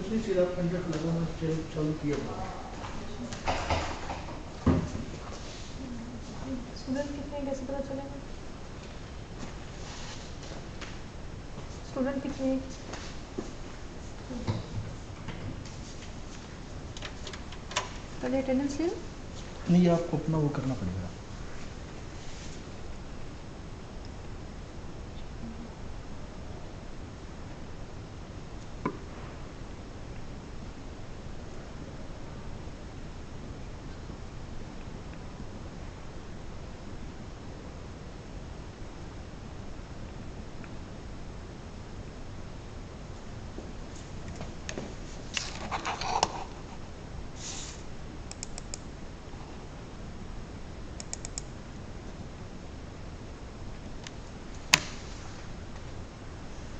कुछ नहीं, सिर्फ अंडर लगाना चालू किया था। स्टूडेंट कितने हैं कैसे पता चलेगा? स्टूडेंट कितने हैं? पहले अटेंडेंस ले लो। नहीं, आपको अपना वो करना पड़ेगा।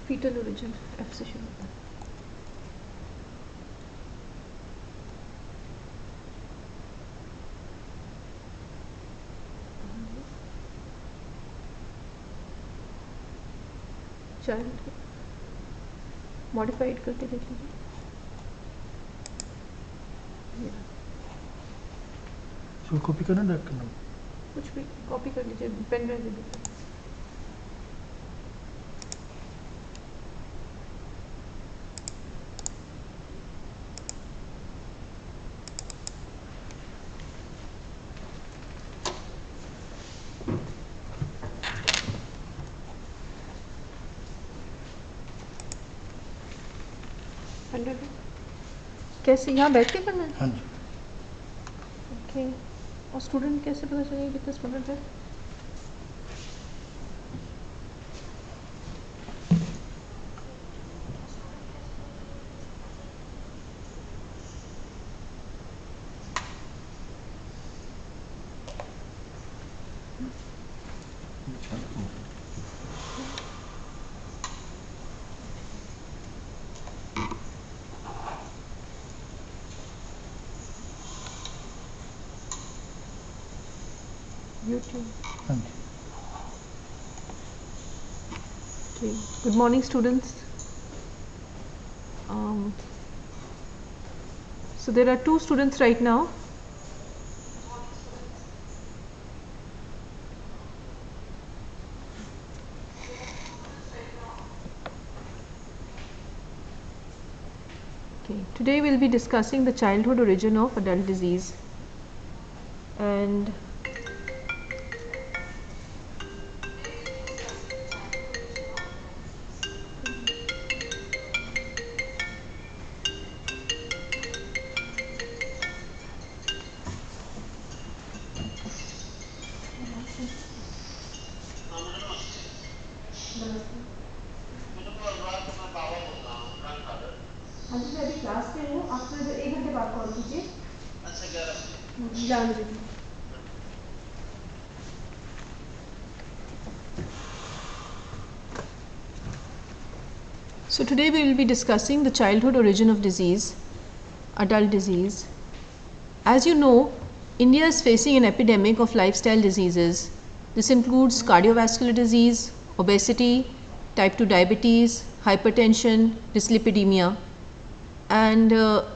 फीटल ओरिजिन एफ से शुरू होता है। चाइल्ड मॉडिफाइड करके देख लीजिए। इसको कॉपी करना, ड्रैग करना, कुछ भी कॉपी कर लीजिए, पेन ड्राइव दे दीजिए। कैसे यहाँ बैठ के करना है? हाँ जी। ओके, और स्टूडेंट कैसे पता चलेगा कितने स्टूडेंट है? हाँ जी। Okay. Good morning, students. So there are 2 students right now. Okay. Today we'll be discussing the childhood origin of adult disease. And so today we will be discussing the childhood origin of disease, adult disease. As you know, India is facing an epidemic of lifestyle diseases. This includes cardiovascular disease, obesity, type 2 diabetes, hypertension, dyslipidemia, and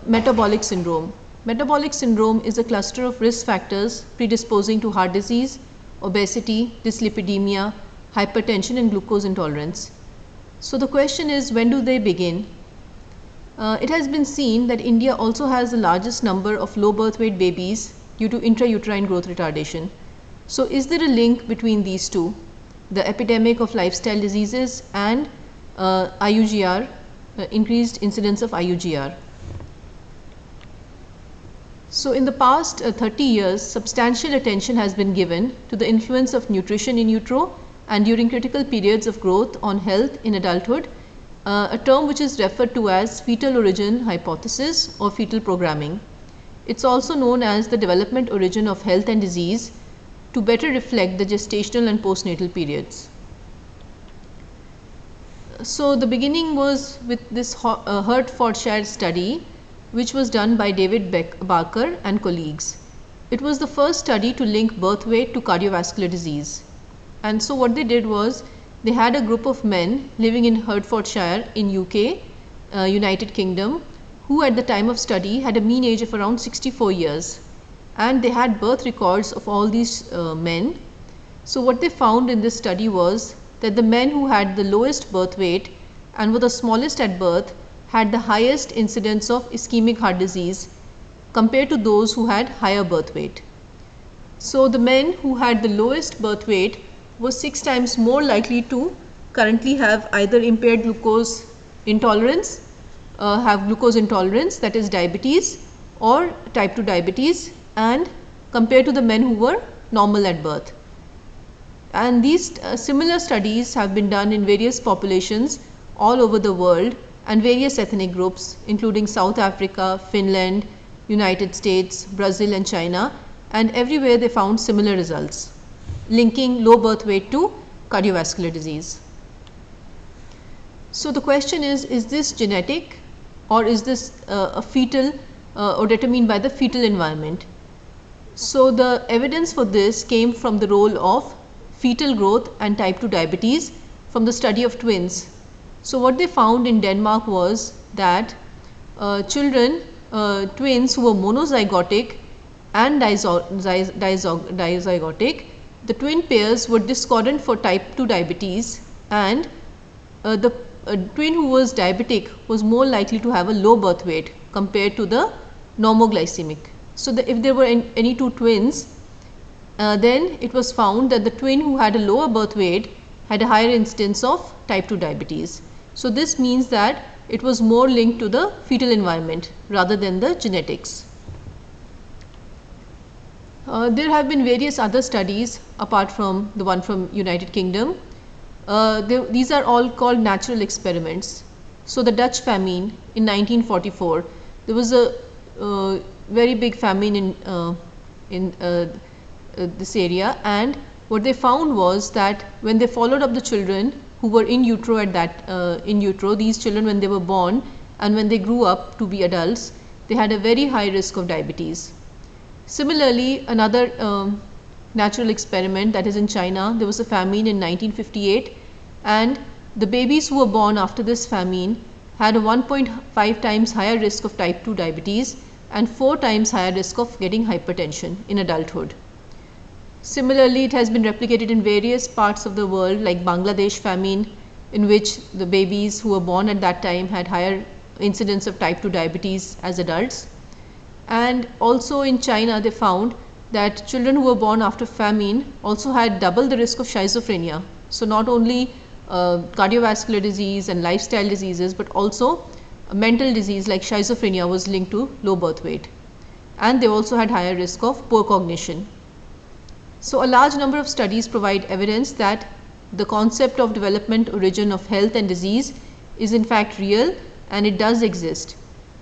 metabolic syndrome. Metabolic syndrome is a cluster of risk factors predisposing to heart disease, obesity, dyslipidemia, hypertension, and glucose intolerance. So the question is, when do they begin? It has been seen that India also has the largest number of low birth weight babies due to intrauterine growth retardation. So is there a link between these two, the epidemic of lifestyle diseases and IUGR, increased incidence of IUGR? So in the past 30 years, substantial attention has been given to the influence of nutrition in utero and during critical periods of growth on health in adulthood, a term which is referred to as fetal origin hypothesis or fetal programming. It's also known as the development origin of health and disease to better reflect the gestational and postnatal periods. So the beginning was with this Hertfordshire study, which was done by David Barker and colleagues. It was the first study to link birth weight to cardiovascular disease. And so what they did was, they had a group of men living in Hertfordshire in UK, United Kingdom, who at the time of study had a mean age of around 64 years, and they had birth records of all these men. So what they found in this study was that the men who had the lowest birth weight and were the smallest at birth had the highest incidence of ischemic heart disease compared to those who had higher birth weight. So the men who had the lowest birth weight were 6 times more likely to currently have either impaired glucose intolerance, that is diabetes, or type 2 diabetes, and compared to the men who were normal at birth. And these similar studies have been done in various populations all over the world and various ethnic groups, including South Africa, Finland, United States, Brazil and China, and everywhere they found similar results linking low birth weight to cardiovascular disease. So the question is this genetic, or is this a fetal or determined by the fetal environment? So the evidence for this came from the role of fetal growth and type 2 diabetes from the study of twins. So what they found in Denmark was that twins who were monozygotic and dizygotic, the twin pairs were discordant for type 2 diabetes, and the twin who was diabetic was more likely to have a low birth weight compared to the normoglycemic. So if there were any two twins, then it was found that the twin who had a lower birth weight had a higher incidence of type 2 diabetes. So this means that it was more linked to the fetal environment rather than the genetics. There have been various other studies apart from the one from United Kingdom. These are all called natural experiments. So the Dutch famine in 1944, there was a very big famine in this area, and what they found was that when they followed up the children who were in utero at that these children, when they were born and when they grew up to be adults, they had a very high risk of diabetes. Similarly, another natural experiment, that is in China, there was a famine in 1958, and the babies who were born after this famine had a 1.5 times higher risk of type 2 diabetes and 4 times higher risk of getting hypertension in adulthood. Similarly, it has been replicated in various parts of the world, like Bangladesh famine, in which the babies who were born at that time had higher incidence of type 2 diabetes as adults. And also in China, they found that children who were born after famine also had double the risk of schizophrenia. So not only cardiovascular disease and lifestyle diseases, but also a mental disease like schizophrenia was linked to low birth weight. And they also had higher risk of poor cognition. So a large number of studies provide evidence that the concept of development origin of health and disease is in fact real, and it does exist.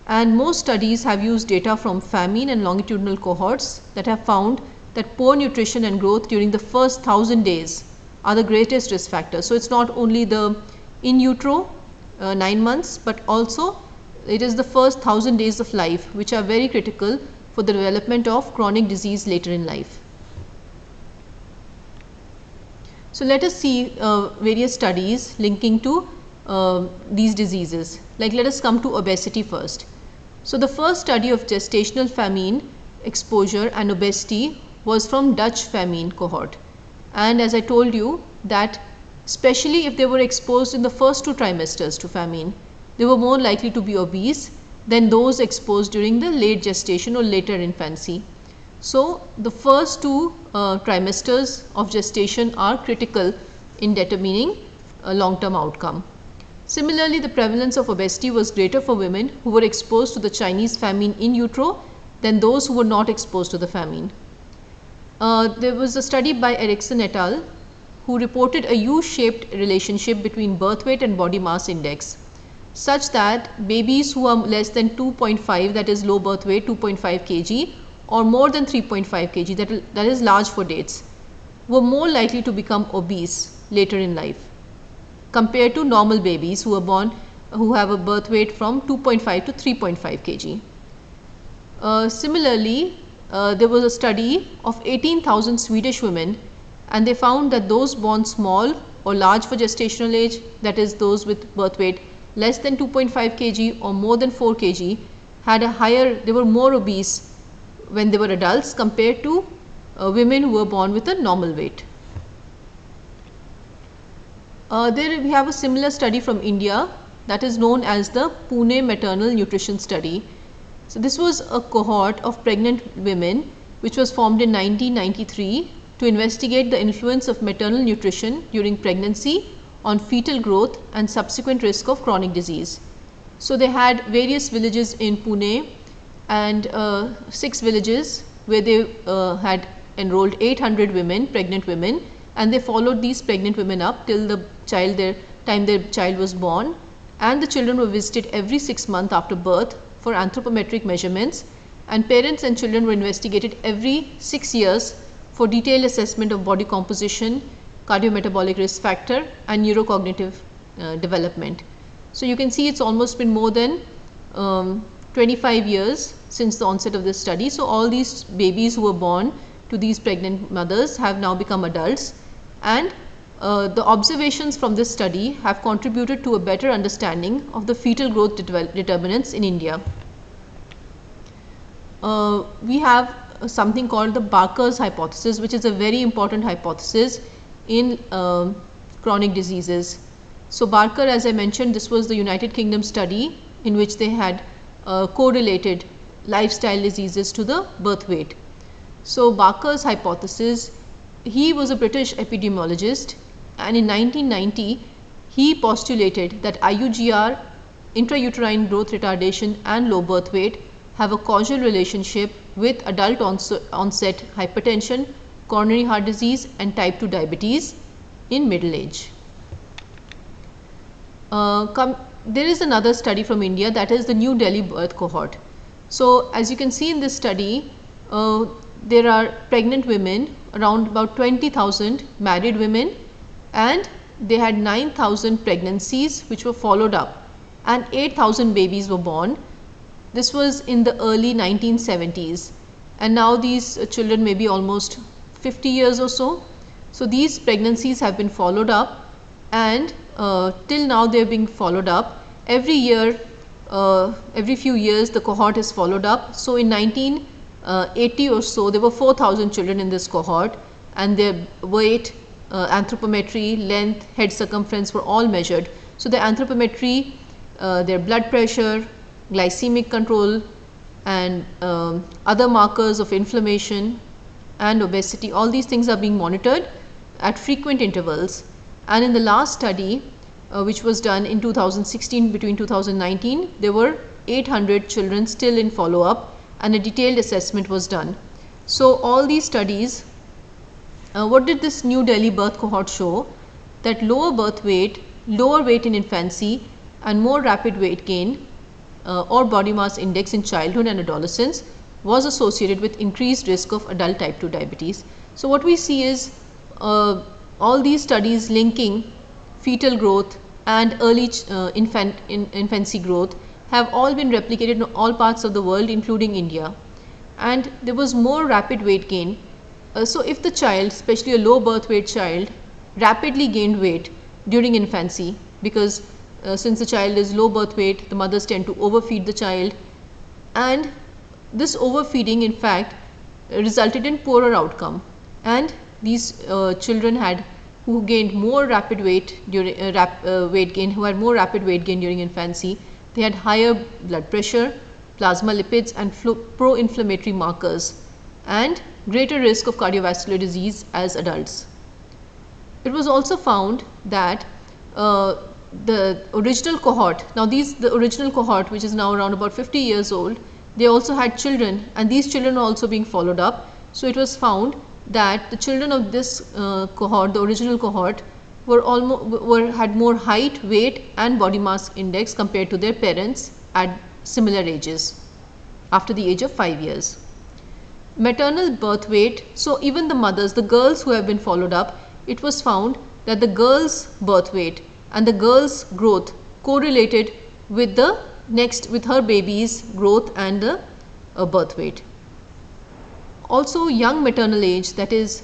And most studies have used data from famine and longitudinal cohorts that have found that poor nutrition and growth during the first 1,000 days are the greatest risk factors. So it's not only the in utero 9 months, but also it is the first 1,000 days of life which are very critical for the development of chronic disease later in life. So let us see various studies linking to these diseases. Like, let us come to obesity first. So the first study of gestational famine exposure and obesity was from Dutch famine cohort. And as I told you that especially if they were exposed in the first 2 trimesters to famine, they were more likely to be obese than those exposed during the late gestation or later infancy. So the first 2 trimesters of gestation are critical in determining a long-term outcome. Similarly, the prevalence of obesity was greater for women who were exposed to the Chinese famine in utero than those who were not exposed to the famine. There was a study by Erickson et al. Who reported a U-shaped relationship between birth weight and body mass index, such that babies who are less than 2.5, that is low birth weight 2.5 kg, or more than 3.5 kg, that is large for dates, were more likely to become obese later in life compared to normal babies who are born who have a birth weight from 2.5 to 3.5 kg. Similarly, there was a study of 18,000 Swedish women, and they found that those born small or large for gestational age, that is those with birth weight less than 2.5 kg or more than 4 kg, they were more obese when they were adults compared to women who were born with a normal weight. There we have a similar study from India that is known as the Pune Maternal Nutrition Study. So this was a cohort of pregnant women which was formed in 1993 to investigate the influence of maternal nutrition during pregnancy on fetal growth and subsequent risk of chronic disease. So they had various villages in Pune and 6 villages where they had enrolled 800 women, pregnant women, and they followed these pregnant women up till the time their child was born, and the children were visited every 6 months after birth for anthropometric measurements, and parents and children were investigated every 6 years for detailed assessment of body composition, cardiometabolic risk factor and neurocognitive development. So you can see it's almost been more than 25 years since the onset of this study. So all these babies who were born to these pregnant mothers have now become adults, and the observations from this study have contributed to a better understanding of the fetal growth determinants in India. We have something called the Barker's hypothesis, which is a very important hypothesis in chronic diseases. So Barker, as I mentioned, this was the United Kingdom study in which they had correlated lifestyle diseases to the birth weight. So Barker's hypothesis, he was a British epidemiologist, and in 1990 he postulated that IUGR, intrauterine growth retardation and low birth weight have a causal relationship with adult onset hypertension, coronary heart disease and type 2 diabetes in middle age. There is another study from India, that is the New Delhi birth cohort. So as you can see in this study, there are pregnant women, around about 20,000 married women, and they had 9,000 pregnancies which were followed up, and 8,000 babies were born. This was in the early 1970s, and now these children may be almost 50 years or so. So these pregnancies have been followed up, and till now they are being followed up. Every year, every few years the cohort is followed up. So in 1980 or so, there were 4,000 children in this cohort, and their weight, anthropometry, length, head circumference were all measured. So the anthropometry, their blood pressure, glycemic control and other markers of inflammation and obesity, all these things are being monitored at frequent intervals. And in the last study, which was done in 2016 between 2019, there were 800 children still in follow-up, and a detailed assessment was done. So all these studies, what did this New Delhi birth cohort show? That lower birth weight, lower weight in infancy and more rapid weight gain or body mass index in childhood and adolescence was associated with increased risk of adult type 2 diabetes. So what we see is all these studies linking fetal growth and early infancy growth have all been replicated in all parts of the world, including India, and there was more rapid weight gain. So if the child, especially a low birth weight child, rapidly gained weight during infancy, because since the child is low birth weight, the mothers tend to overfeed the child, and this overfeeding in fact resulted in poorer outcome, and these children who gained more rapid weight during who had more rapid weight gain during infancy, they had higher blood pressure, plasma lipids and pro-inflammatory markers, and greater risk of cardiovascular disease as adults. It was also found that the original cohort, the original cohort, which is now around about 50 years old, they also had children, and these children are also being followed up. So it was found that the children of this cohort, the original cohort, had more height, weight and body mass index compared to their parents at similar ages after the age of 5 years. Maternal birth weight, so even the mothers, the girls who have been followed up, it was found that the girls' birth weight and the girls' growth correlated with her baby's growth and the birth weight. Also, young maternal age, that is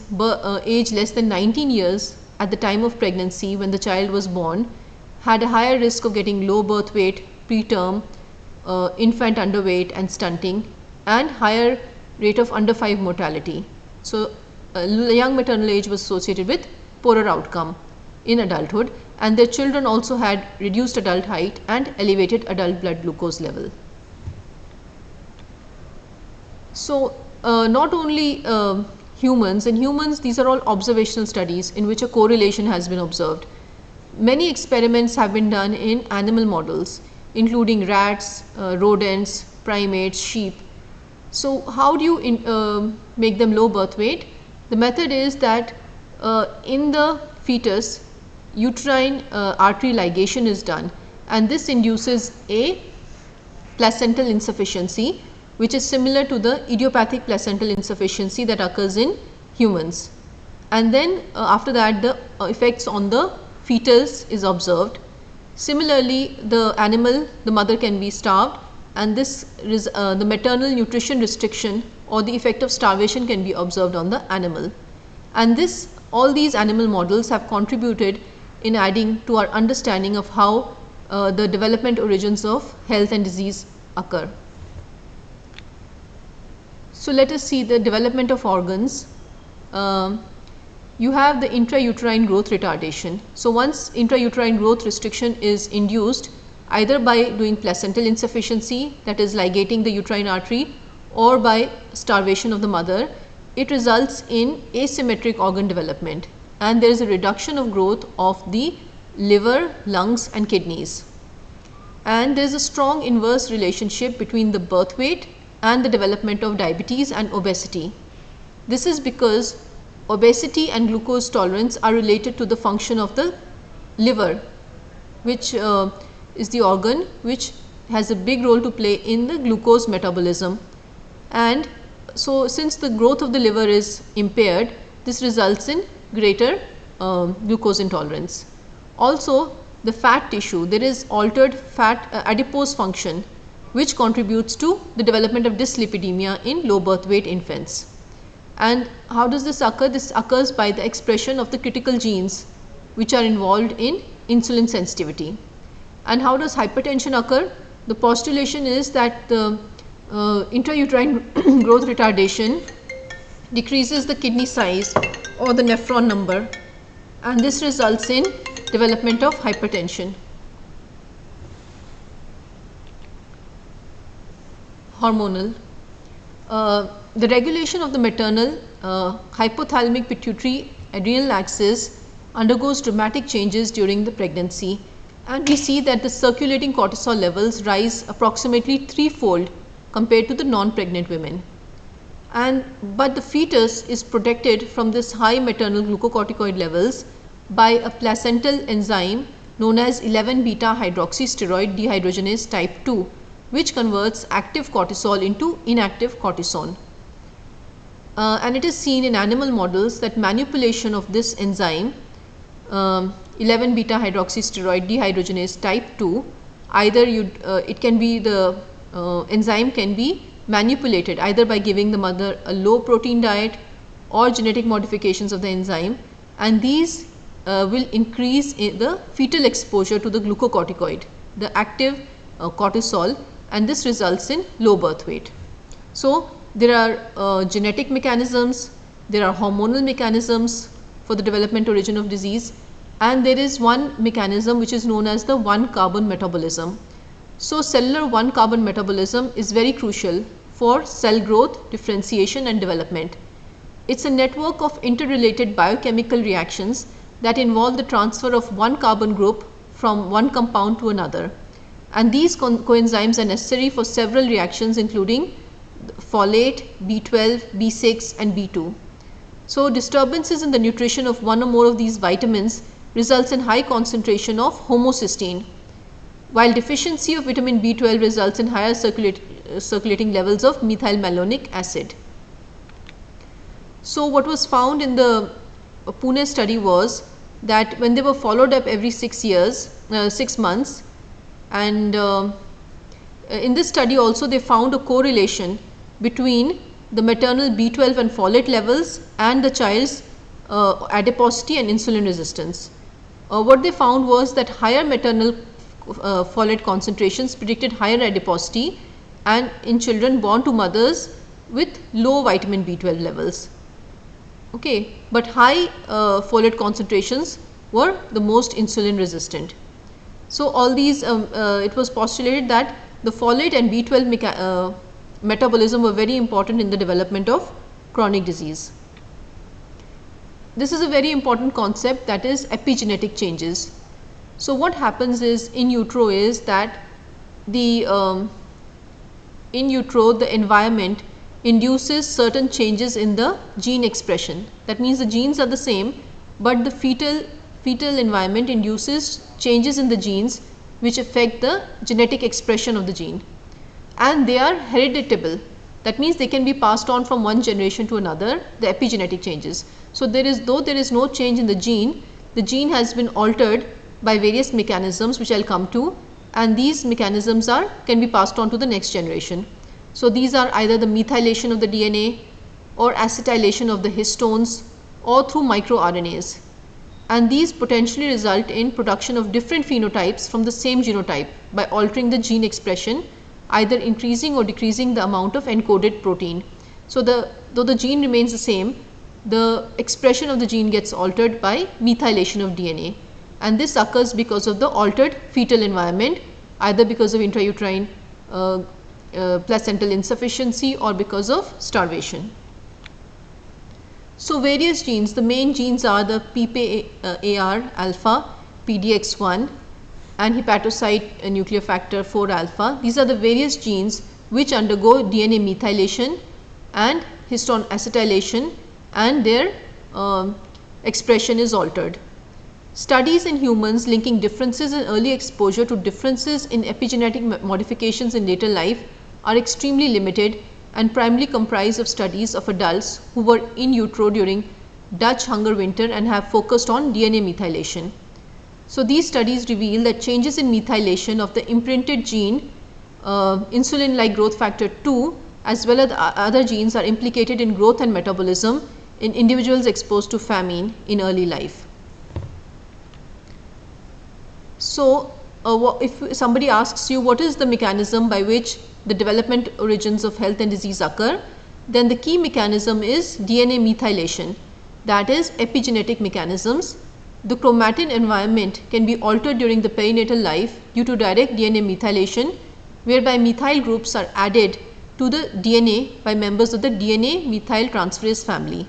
age less than 19 years at the time of pregnancy when the child was born, had a higher risk of getting low birth weight preterm, infant underweight and stunting, and higher rate of under 5 mortality. So, young maternal age was associated with poorer outcome in adulthood, and their children also had reduced adult height and elevated adult blood glucose level. So, not only humans, in humans these are all observational studies in which a correlation has been observed. Many experiments have been done in animal models, including rats, rodents, primates, sheep. So, how do you make them low birth weight? The method is that in the fetus, uterine artery ligation is done, and this induces a placental insufficiency, which is similar to the idiopathic placental insufficiency that occurs in humans. And then after that, the effects on the fetus is observed. Similarly, the mother can be starved, and this the maternal nutrition restriction or the effect of starvation can be observed on the animal. And all these animal models have contributed in adding to our understanding of how the development origins of health and disease occur. So, let us see the development of organs. You have the intrauterine growth retardation. So, once intrauterine growth restriction is induced either by doing placental insufficiency, that is ligating the uterine artery, or by starvation of the mother, it results in asymmetric organ development, and there is a reduction of growth of the liver, lungs and kidneys. And there is a strong inverse relationship between the birth weight and the development of diabetes and obesity. This is because obesity and glucose tolerance are related to the function of the liver, which is the organ which has a big role to play in the glucose metabolism. And so, since the growth of the liver is impaired, this results in greater glucose intolerance. Also, the fat tissue, there is altered fat adipose function, which contributes to the development of dyslipidemia in low birth weight infants. And how does this occur? This occurs by the expression of the critical genes which are involved in insulin sensitivity. And how does hypertension occur? The postulation is that the intrauterine growth retardation decreases the kidney size or the nephron number, and this results in development of hypertension. Hormonal. The regulation of the maternal hypothalamic pituitary adrenal axis undergoes dramatic changes during the pregnancy, and we see that the circulating cortisol levels rise approximately 3-fold compared to the non-pregnant women. But the fetus is protected from this high maternal glucocorticoid levels by a placental enzyme known as 11-beta hydroxysteroid dehydrogenase type 2, which converts active cortisol into inactive cortisone. And it is seen in animal models that manipulation of this enzyme 11-beta hydroxysteroid dehydrogenase type 2, either it can be the enzyme can be manipulated either by giving the mother a low protein diet or genetic modifications of the enzyme, and these will increase the fetal exposure to the glucocorticoid, the active cortisol, and this results in low birth weight. So, there are genetic mechanisms, there are hormonal mechanisms for the development origin of disease, and there is one mechanism which is known as the 1-carbon metabolism. So, cellular 1-carbon metabolism is very crucial for cell growth, differentiation and development. It is a network of interrelated biochemical reactions that involve the transfer of one carbon group from one compound to another, and these coenzymes are necessary for several reactions including folate, B12, B6 and B2. So, disturbances in the nutrition of one or more of these vitamins results in high concentration of homocysteine, while deficiency of vitamin B12 results in higher circulating levels of methylmalonic acid. So, what was found in the Pune study was that when they were followed up every 6 months, and in this study also they found a correlation between the maternal B12 and folate levels and the child's adiposity and insulin resistance. What they found was that higher maternal folate concentrations predicted higher adiposity and in children born to mothers with low vitamin B12 levels. Okay, but high folate concentrations were the most insulin resistant. So all these, it was postulated that the folate and B12 metabolism were very important in the development of chronic disease. This is a very important concept, that is epigenetic changes. So what happens is in utero is that the in utero the environment induces certain changes in the gene expression. That means the genes are the same, but the fetal environment induces changes in the genes which affect the genetic expression of the gene, and they are hereditable. That means they can be passed on from one generation to another, the epigenetic changes. So though there is no change in the gene has been altered by various mechanisms which I will come to, and these mechanisms can be passed on to the next generation. So these are either the methylation of the DNA or acetylation of the histones or through microRNAs, and these potentially result in production of different phenotypes from the same genotype by altering the gene expression, either increasing or decreasing the amount of encoded protein. So though the gene remains the same, the expression of the gene gets altered by methylation of DNA, and this occurs because of the altered fetal environment, either because of intrauterine placental insufficiency or because of starvation. So various genes, the main genes are the PPAR alpha, PDX1 and hepatocyte nuclear factor 4 alpha. These are the various genes which undergo DNA methylation and histone acetylation, and their expression is altered. Studies in humans linking differences in early exposure to differences in epigenetic modifications in later life are extremely limited and primarily comprise of studies of adults who were in utero during Dutch hunger winter and have focused on DNA methylation. So these studies reveal that changes in methylation of the imprinted gene insulin-like growth factor 2 as well as other genes are implicated in growth and metabolism in individuals exposed to famine in early life. So if somebody asks you what is the mechanism by which the development origins of health and disease occur, then the key mechanism is DNA methylation, that is epigenetic mechanisms. The chromatin environment can be altered during the perinatal life due to direct DNA methylation, whereby methyl groups are added to the DNA by members of the DNA methyltransferase family,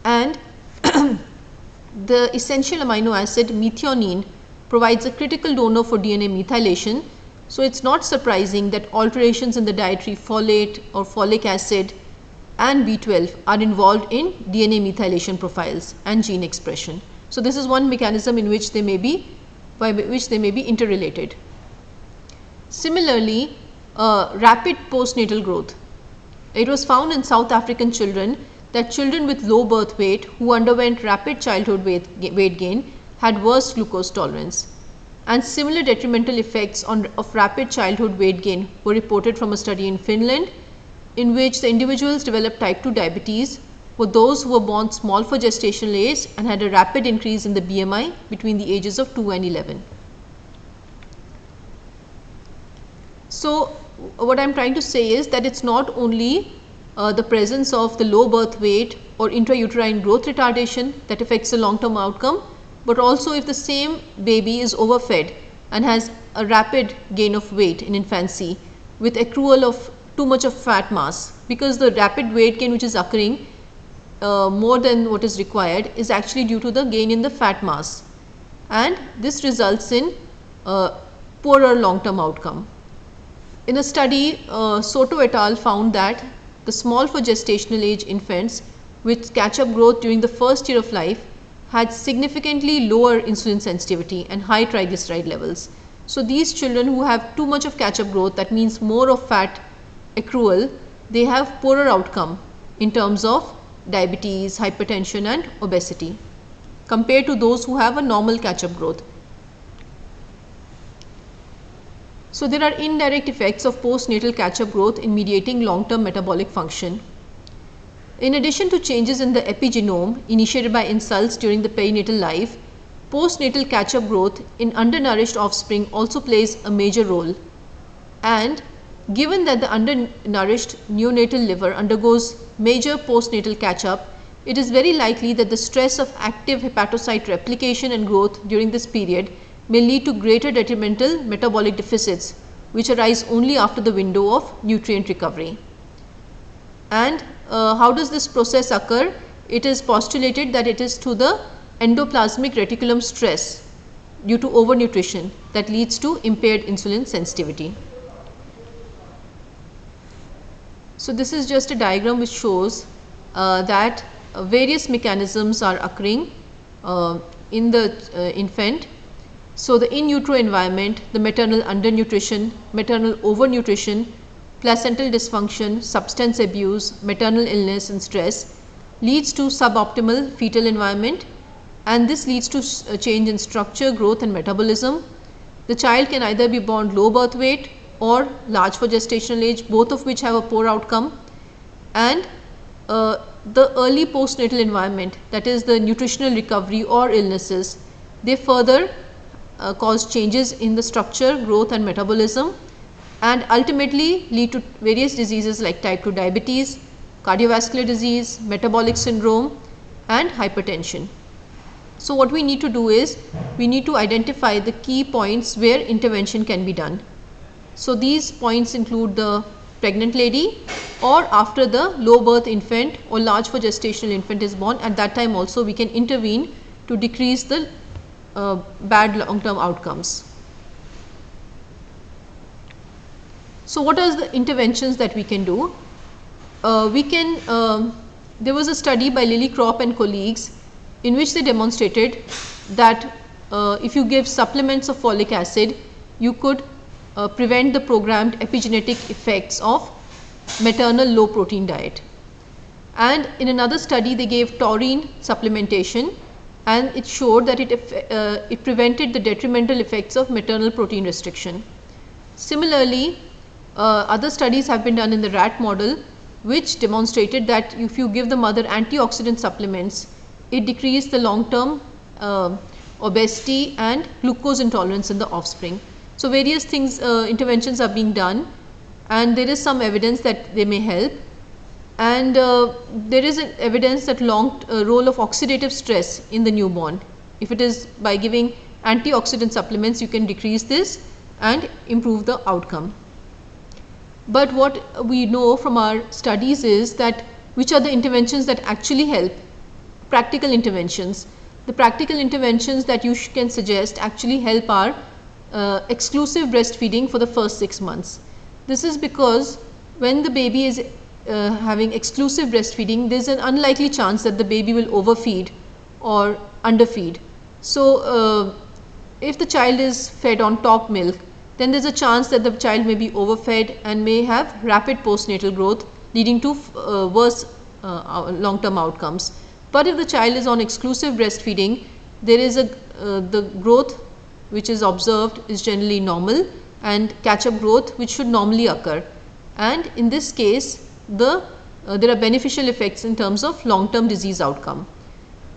and the essential amino acid methionine provides a critical donor for DNA methylation. So it's not surprising that alterations in the dietary folate or folic acid and B12 are involved in DNA methylation profiles and gene expression. So this is one mechanism in which they may be interrelated. Similarly, rapid postnatal growth. It was found in South African children that children with low birth weight who underwent rapid childhood weight gain had worse glucose tolerance, and similar detrimental effects of rapid childhood weight gain were reported from a study in Finland, in which the individuals developed type 2 diabetes were those who were born small for gestational age and had a rapid increase in the BMI between the ages of 2 and 11. So what I am trying to say is that it's not only the presence of the low birth weight or intrauterine growth retardation that affects the long-term outcome, but also if the same baby is overfed and has a rapid gain of weight in infancy with accrual of too much of fat mass, because the rapid weight gain which is occurring more than what is required is actually due to the gain in the fat mass, and this results in poorer long-term outcome. In a study, Soto et al. Found that the small for gestational age infants with catch-up growth during the first year of life had significantly lower insulin sensitivity and high triglyceride levels. So these children who have too much of catch-up growth, that means more of fat accrual, they have poorer outcome in terms of diabetes, hypertension and obesity compared to those who have a normal catch-up growth. So there are indirect effects of postnatal catch-up growth in mediating long-term metabolic function. In addition to changes in the epigenome initiated by insults during the perinatal life, postnatal catch-up growth in undernourished offspring also plays a major role. And given that the undernourished neonatal liver undergoes major postnatal catch-up, it is very likely that the stress of active hepatocyte replication and growth during this period may lead to greater detrimental metabolic deficits, which arise only after the window of nutrient recovery. And how does this process occur? It is postulated that it is through the endoplasmic reticulum stress due to overnutrition that leads to impaired insulin sensitivity. So this is just a diagram which shows that various mechanisms are occurring in the infant. So the in utero environment, the maternal undernutrition, maternal overnutrition, placental dysfunction, substance abuse, maternal illness and stress leads to suboptimal fetal environment, and this leads to a change in structure, growth and metabolism. The child can either be born low birth weight or large for gestational age, both of which have a poor outcome. And the early postnatal environment, that is the nutritional recovery or illnesses, they further cause changes in the structure, growth and metabolism, and ultimately lead to various diseases like type 2 diabetes, cardiovascular disease, metabolic syndrome and hypertension. So what we need to do is, we need to identify the key points where intervention can be done. So these points include the pregnant lady, or after the low birth infant or large for gestational infant is born. At that time also we can intervene to decrease the bad long term outcomes. So what are the interventions that we can do? There was a study by Lily Crop and colleagues in which they demonstrated that if you give supplements of folic acid, you could prevent the programmed epigenetic effects of maternal low protein diet. And in another study they gave taurine supplementation, and it showed that it prevented the detrimental effects of maternal protein restriction. Similarly, other studies have been done in the rat model which demonstrated that if you give the mother antioxidant supplements, it decreased the long term obesity and glucose intolerance in the offspring. So various things, interventions are being done, and there is some evidence that they may help. And there is evidence that role of oxidative stress in the newborn. If it is by giving antioxidant supplements, you can decrease this and improve the outcome. But what we know from our studies is that which are the interventions that actually help, practical interventions. The practical interventions that you can suggest actually help are exclusive breastfeeding for the first 6 months. This is because when the baby is having exclusive breastfeeding, there is an unlikely chance that the baby will overfeed or underfeed. So if the child is fed on top milk, then there is a chance that the child may be overfed and may have rapid postnatal growth, leading to worse long term outcomes. But if the child is on exclusive breastfeeding, there is the growth which is observed is generally normal, and catch-up growth which should normally occur. And in this case, there are beneficial effects in terms of long-term disease outcome.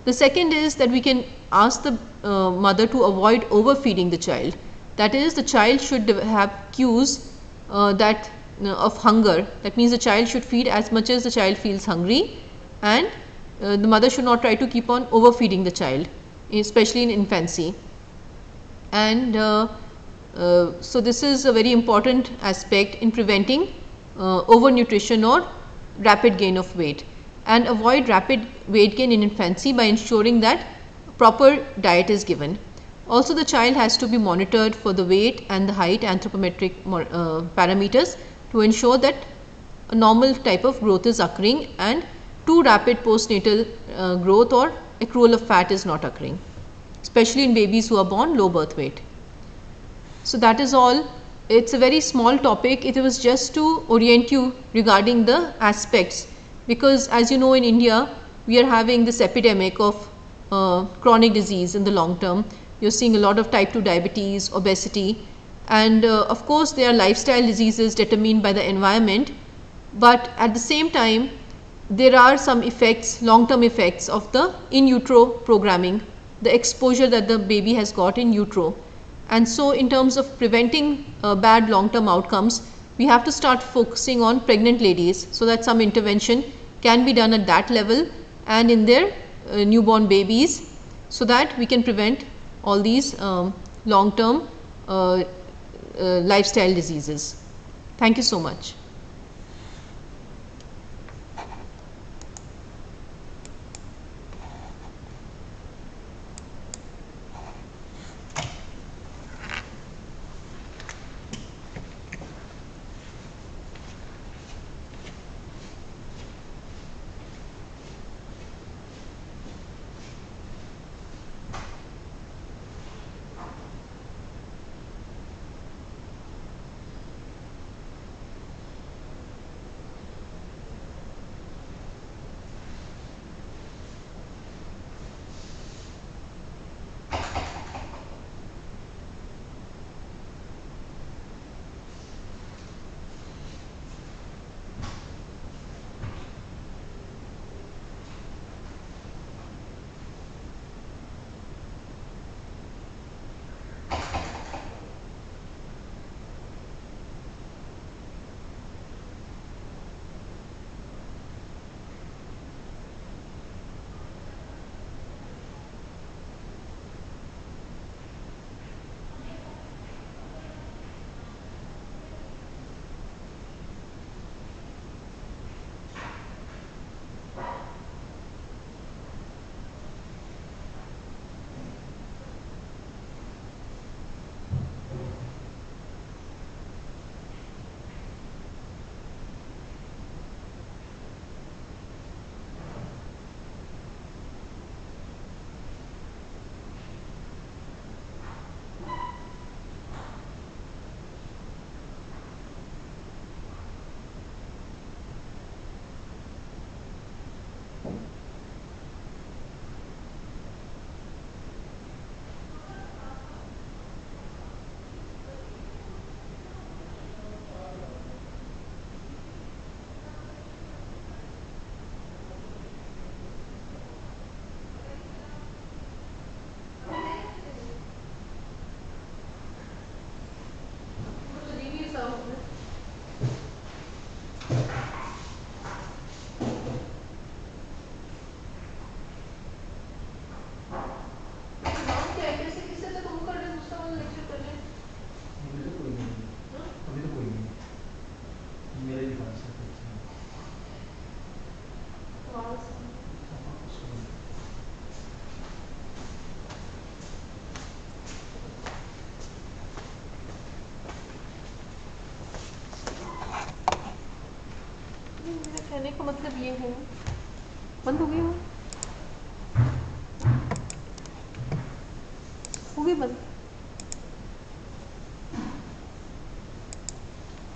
The second is that we can ask the mother to avoid overfeeding the child. That is, the child should have cues of hunger. That means the child should feed as much as the child feels hungry, and the mother should not try to keep on overfeeding the child, especially in infancy. And so this is a very important aspect in preventing overnutrition or rapid gain of weight, and avoid rapid weight gain in infancy by ensuring that proper diet is given. Also, the child has to be monitored for the weight and the height anthropometric parameters to ensure that a normal type of growth is occurring and too rapid postnatal growth or accrual of fat is not occurring, especially in babies who are born low birth weight. So that is all. It's a very small topic. It was just to orient you regarding the aspects, because as you know, in India we are having this epidemic of chronic disease in the long term. You're seeing a lot of type 2 diabetes, obesity, and of course there are lifestyle diseases determined by the environment, but at the same time there are some effects, long term effects of the in utero programming the exposure that the baby has got in utero. And so in terms of preventing bad long-term outcomes, we have to start focusing on pregnant ladies so that some intervention can be done at that level and in their newborn babies, so that we can prevent all these long-term lifestyle diseases. Thank you so much. कहने का मतलब ये है, बंद हो गई हो गई बंद।